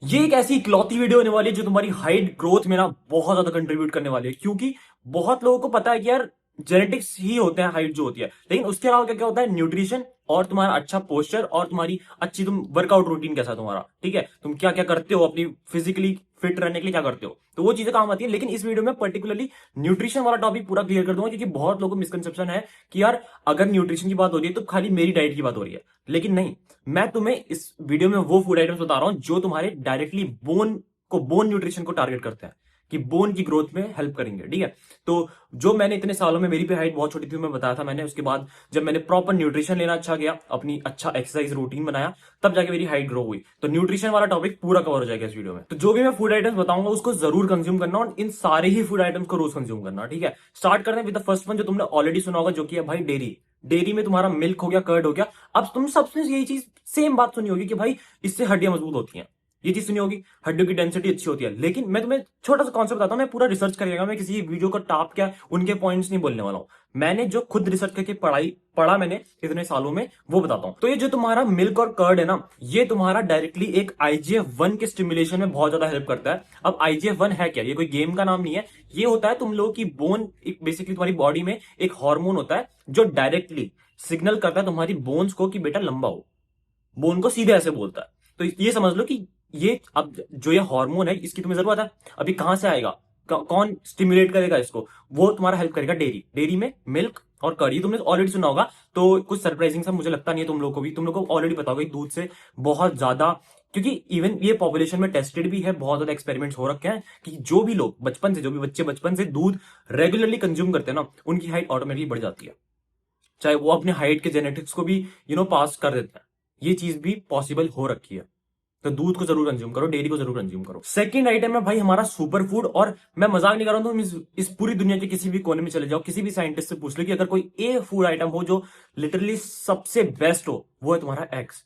ये एक ऐसी इकलौती वीडियो होने वाली है जो तुम्हारी हाइट ग्रोथ में ना बहुत ज्यादा कंट्रीब्यूट करने वाली है, क्योंकि बहुत लोगों को पता है कि यार जेनेटिक्स ही होते हैं हाइट जो होती है, लेकिन उसके अलावा क्या क्या होता है, न्यूट्रिशन और तुम्हारा अच्छा पोस्चर और तुम्हारी अच्छी तुम वर्कआउट रूटीन कैसा है तुम्हारा, ठीक है, तुम क्या क्या करते हो अपनी फिजिकली फिट रहने के लिए क्या करते हो, तो वो चीजें काम आती है। लेकिन इस वीडियो में पर्टिकुलरली न्यूट्रिशन वाला टॉपिक पूरा क्लियर कर दूंगा, क्योंकि बहुत लोगों को मिसकंसेप्शन है कि यार अगर न्यूट्रिशन की बात हो रही है तो खाली मेरी डाइट की बात हो रही है, लेकिन नहीं। मैं तुम्हें इस वीडियो में वो फूड आइटम्स बता रहा हूं जो तुम्हारे डायरेक्टली बोन न्यूट्रिशन को टारगेट करते हैं, कि बोन की ग्रोथ में हेल्प करेंगे, ठीक है। तो जो मैंने इतने सालों में, मेरी भी हाइट बहुत छोटी थी, मैं बताया था मैंने, उसके बाद जब मैंने प्रॉपर न्यूट्रिशन लेना अच्छा गया, अपनी अच्छा एक्सरसाइज रूटीन बनाया, तब जाके मेरी हाइट ग्रो हुई। तो न्यूट्रिशन वाला टॉपिक पूरा कवर हो जाएगा इस वीडियो में। तो जो भी मैं फूड आइटम्स बताऊंगा उसको जरूर कंज्यूम करना, और इन सारे ही फूड आइटम्स को रोज कंज्यूम करना, ठीक है। स्टार्ट करते हैं विद द फर्स्ट वन जो तुमने ऑलरेडी सुना होगा, जो कि है भाई डेयरी। डेयरी में तुम्हारा मिल्क हो गया, कर्ड हो गया। अब तुम सबसे यही चीज सेम बात सुनी होगी कि भाई इससे हड्डियां मजबूत होती हैं, ये चीज सुनी होगी, हड्डियों की डेंसिटी अच्छी होती है। लेकिन मैं तुम्हें छोटा सा कॉन्सेप्ट बताता हूं, मैं पूरा रिसर्च करिएगा, मैं किसी वीडियो को टाप क्या उनके पॉइंट्स नहीं बोलने वाला हूं। मैंने जो खुद रिसर्च करके पढ़ा मैंने इतने सालों में, वो बताता हूं। तो ये जो तुम्हारा मिल्क और कर्ड है ना, ये तुम्हारा डायरेक्टली एक IGF-1 के स्टिमुलेशन में बहुत ज्यादा हेल्प करता है। अब IGF-1 है क्या? ये कोई गेम का नाम नहीं है। ये होता है तुम लोगों की बोन, बेसिकली तुम्हारी बॉडी में एक हार्मोन होता है जो डायरेक्टली सिग्नल करता है तुम्हारी बोन्स को कि बेटा लंबा हो। बोन को सीधे ऐसे बोलता है। तो ये समझ लो कि ये अब जो ये हार्मोन है इसकी तुम्हें जरूरत है। अभी कहां से आएगा, कौन स्टिमुलेट करेगा इसको? वो तुम्हारा हेल्प करेगा डेयरी। डेयरी में मिल्क और कर्ड, ये तुमने ऑलरेडी सुना होगा, तो कुछ सरप्राइजिंग सा मुझे लगता नहीं है तुम लोगों को भी, तुम लोगों को ऑलरेडी पता होगा कि दूध से बहुत ज्यादा, क्योंकि इवन ये पॉपुलेशन में टेस्टेड भी है, बहुत ज्यादा एक्सपेरिमेंट्स हो रखे हैं कि जो भी लोग बचपन से, जो भी बच्चे बचपन से दूध रेगुलरली कंज्यूम करते हैं ना, उनकी हाइट ऑटोमेटिकली बढ़ जाती है, चाहे वो अपने हाइट के जेनेटिक्स को भी पास कर देते हैं। ये चीज भी पॉसिबल हो रखी है। तो दूध को जरूर कंज्यूम करो, डेयरी को जरूर कंज्यूम करो। सेकंड आइटम है भाई हमारा सुपर फूड, और मैं मजाक नहीं कर रहा हूं, तुम इस पूरी दुनिया के किसी भी कोने में चले जाओ, किसी भी साइंटिस्ट से पूछ लो कि अगर कोई ए फूड आइटम हो जो लिटरली सबसे बेस्ट हो, वो है तुम्हारा एग्स।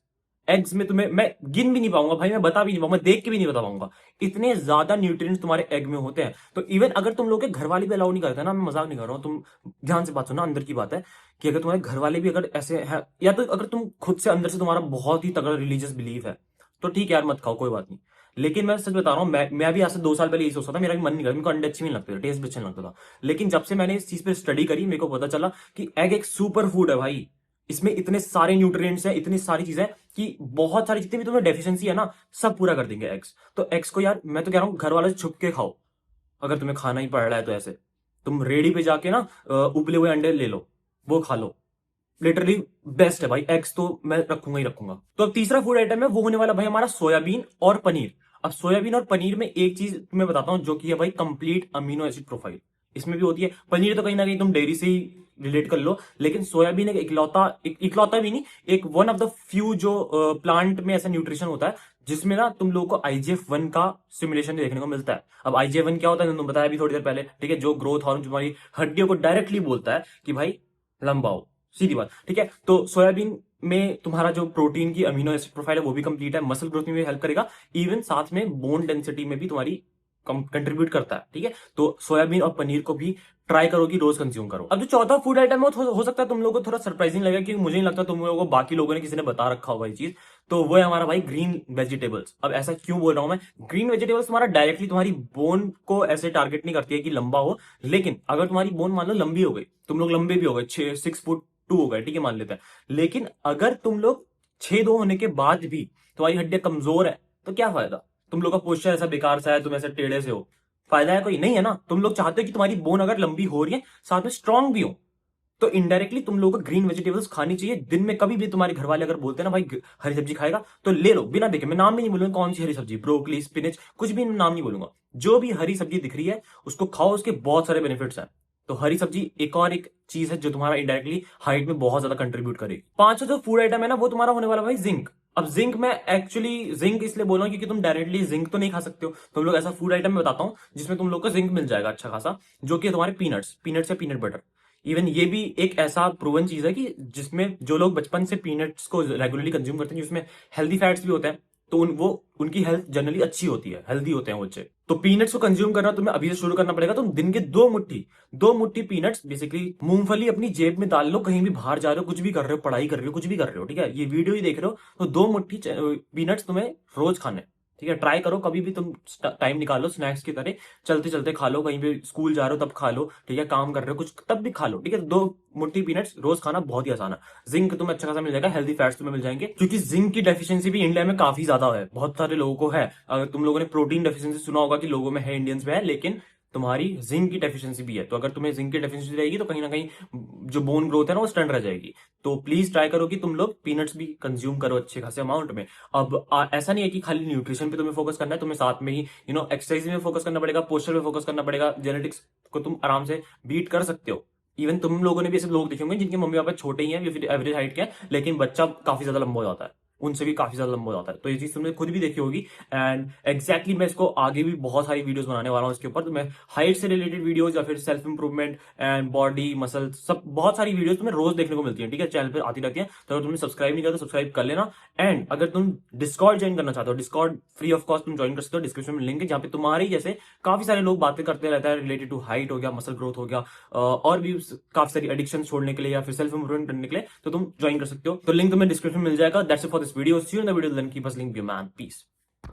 एग्स में तुम्हें मैं गिन भी नहीं पाऊंगा भाई, मैं बता भी नहीं पाऊंगा, मैं देख के भी नहीं बता पाऊंगा, इतने ज्यादा न्यूट्रिएंट्स तुम्हारे एग में होते हैं। तो इवन अगर तुम लोग के घर वाले भी अलाउ नहीं करते ना, मैं मजाक नहीं कर रहा हूं, तुम ध्यान से बात सुनो, अंदर की बात है, कि अगर तुम्हारे घर वाले भी अगर ऐसे है, या तो अगर तुम खुद से अंदर से तुम्हारा बहुत ही तगड़ा रिलीजियस बिलीफ है, तो ठीक है यार, मत खाओ, कोई बात नहीं। लेकिन मैं सच बता रहा हूँ, मैं भी आज से 2 साल पहले यही सोचता था, मेरा भी मन नहीं करता, मेरे को अंडे अच्छे नहीं लगते थे, टेस्ट भी अच्छा नहीं लगता था। लेकिन जब से मैंने इस चीज पे स्टडी करी, मेरे को पता चला कि एग एक सुपर फूड है भाई। इसमें इतने सारे न्यूट्रिएंट्स हैं, इतनी सारी चीजें कि बहुत सारी जितनी भी तुम्हें डेफिशिएंसी है ना, सब पूरा कर देंगे एग्स। तो एग्स को यार मैं तो कह रहा हूँ घर वाले से छुप के खाओ, अगर तुम्हें खाना ही पड़ रहा है तो। ऐसे तुम रेडी पे जाके ना उबले हुए अंडे ले लो, वो खा लो, लिटरली बेस्ट है भाई। एग्स तो मैं रखूंगा ही रखूंगा। तो अब तीसरा फूड आइटम है, वो होने वाला भाई हमारा सोयाबीन और पनीर। अब सोयाबीन और पनीर में एक चीज तुम्हें बताता हूं, जो कि है भाई कंप्लीट अमीनो एसिड प्रोफाइल इसमें भी होती है। पनीर तो कहीं ना कहीं तुम डेयरी से ही रिलेट कर लो, लेकिन सोयाबीन एक इकलौता भी नहीं, एक वन ऑफ द फ्यू जो प्लांट में ऐसा न्यूट्रिशन होता है जिसमें ना तुम लोगों को IGF-1 का स्टिमुलेशन देखने को मिलता है। अब IGF-1 क्या होता है, तुम बताया अभी थोड़ी देर पहले, ठीक है, जो ग्रोथ हार्मोन तुम्हारी हड्डियों को डायरेक्टली बोलता है कि भाई लंबा हो, सीधी बात, ठीक है। तो सोयाबीन में तुम्हारा जो प्रोटीन की अमीनो एसिड प्रोफाइल है वो भी कंप्लीट है, मसल ग्रोथ में भी हेल्प करेगा, इवन साथ में बोन डेंसिटी में भी तुम्हारी कंट्रीब्यूट करता है, ठीक है। तो सोयाबीन और पनीर को भी ट्राई करो कि रोज कंज्यूम करो। अब जो चौथा फूड आइटम है, हो सकता है तुम लोगों को थोड़ा सरप्राइजिंग लगेगा, क्योंकि मुझे नहीं लगता तुम लोगों को बाकी लोगों ने किसी ने बता रखा होगा ये चीज। तो वो है हमारा भाई ग्रीन वेजिटेबल्स। अब ऐसा क्यों बोल रहा हूं मैं? ग्रीन वेजिटेबल्स तुम्हारा डायरेक्टली तुम्हारी बोन को ऐसे टारगेट नहीं करती है कि लंबा हो, लेकिन अगर तुम्हारी बोन मान लो लंबी हो गई, तुम लोग लंबे भी हो गए, 6'2" हो गए, ठीक है, मान लेते हैं, लेकिन अगर तुम लोग 6'2" होने के बाद भी तुम्हारी हड्डियां कमजोर है, तो क्या फायदा? तुम लोग का पोस्चर ऐसा बेकार सा है, तुम ऐसे टेढ़े से हो, फायदा है कोई? नहीं है ना। तुम लोग चाहते हो कि तुम्हारी बोन अगर लंबी हो रही है, साथ में स्ट्रांग भी हो, तो इनडायरेक्टली तुम लोगों को ग्रीन वेजिटेबल्स खानी चाहिए। दिन में कभी भी तुम्हारे घर वाले अगर बोलते हैं ना भाई हरी सब्जी खाएगा, तो ले लो, बिना देखे। मैं नाम भी नहीं बोलूंगा कौन सी हरी सब्जी, ब्रोकली, स्पिनच, कुछ भी नाम नहीं बोलूंगा। जो भी हरी सब्जी दिख रही है उसको खाओ, उसके बहुत सारे बेनिफिट्स हैं। तो हरी सब्जी एक और एक चीज है जो तुम्हारा इनडायरेक्टली हाइट में बहुत ज्यादा कंट्रीब्यूट करेगी। पांचवा जो फूड आइटम है ना, वो तुम्हारा होने वाला भाई जिंक। अब जिंक मैं एक्चुअली जिंक इसलिए बोल रहा हूँ क्योंकि तुम डायरेक्टली जिंक तो नहीं खा सकते हो, तुम लोग ऐसा फूड आइटम में बताता हूँ जिसमें तुम लोग को जिंक मिल जाएगा अच्छा खासा, जो कि तुम्हारे पीनट्स या पीनट बटर। इवन ये भी एक ऐसा प्रूवन चीज है कि जिसमें जो लोग बचपन से पीनट्स को रेगुलरली कंज्यूम करते हैं, जिसमें हेल्दी फैट्स भी होते हैं, तो उनकी हेल्थ जनरली अच्छी होती है, हेल्दी होते हैं वो बच्चे। तो पीनट्स को कंज्यूम करना तुम्हें अभी से शुरू करना पड़ेगा। तुम दिन के 2 मुट्ठी पीनट्स, बेसिकली मूंगफली, अपनी जेब में डाल लो, कहीं भी बाहर जा रहे हो, कुछ भी कर रहे हो, पढ़ाई कर रहे हो, कुछ भी कर रहे हो, ठीक है, ये वीडियो ही देख रहे हो, तो 2 मुट्ठी पीनट्स तुम्हें रोज खाने, ठीक है, ट्राई करो, कभी भी तुम टाइम निकालो स्नैक्स की तरह, चलते चलते खा लो, कहीं पे स्कूल जा रहे हो तब खा लो, ठीक है, काम कर रहे हो कुछ तब भी खा लो, ठीक है। 2 मुट्ठी पीनट्स रोज खाना बहुत ही आसान है। जिंक तुम्हें अच्छा खासा मिल जाएगा, हेल्दी फैट्स तुम्हें मिल जाएंगे, क्योंकि जिंक की डेफिशिएंसी भी इंडिया में काफी ज्यादा है, बहुत सारे लोगों को है। अगर तुम लोगों ने प्रोटीन डेफिशिएंसी सुना होगा कि लोगों में है, इंडियंस में है, लेकिन तुम्हारी जिंक की डेफिशिएंसी भी है। तो अगर तुम्हें जिंक की डेफिशिएंसी रहेगी तो कहीं ना कहीं जो बोन ग्रोथ है ना वो स्टंट रह जाएगी। तो प्लीज ट्राई करो कि तुम लोग पीनट्स भी कंज्यूम करो अच्छे खासे अमाउंट में। अब ऐसा नहीं है कि खाली न्यूट्रिशन पे तुम्हें फोकस करना है, तुम्हें साथ में ही एक्सरसाइज में फोकस करना पड़ेगा, पोस्चर में फोकस करना पड़ेगा। जेनेटिक्स को तुम आराम से बीट कर सकते हो। इवन तुम लोगों ने भी ऐसे लोग देखे होंगे जिनके मम्मी पापा छोटे ही हैं या फिर एवरेज हाइट के हैं, लेकिन बच्चा काफी ज्यादा लंबा हो जाता है, उनसे भी काफी ज्यादा लंबा हो जाता है। तो ये चीज तुमने खुद भी देखी होगी। एंड एग्जैक्टली मैं इसको आगे भी बहुत सारी वीडियोस बनाने वाला हूँ इसके ऊपर। तो मैं हाइट से रिलेटेड वीडियोस या फिर self improvement and body muscle सब बहुत सारी वीडियोस तुम्हें रोज देखने को मिलती है, ठीक है, चैनल पर आती रहती है। तो अगर तुमने सब्सक्राइब नहीं किया तो सब्सक्राइब कर लेना। एंड अगर तुम डिस्कॉर्ड ज्वाइन करना चाहते हो, डिस्कॉर्ड फ्री ऑफ कॉस्ट तुम ज्वाइन कर सकते हो, डिस्क्रिप्शन में लिंक है, जहाँ पे तुम्हारे ही जैसे काफी सारे लोग बातें करते रहता है रिलेटेड टू हाइट हो गया, मसल ग्रोथ हो गया, और भी काफी सारी एडिक्शन छोड़ने के लिए या फिर सेल्फ इंप्रूवमेंट करने के लिए। तो तुम ज्वाइन कर सकते हो, तो लिंक तुम्हें डिस्क्रिप्शन में मिल जाएगा। That's it for this video, see you in the video, then keep us link you man, piece.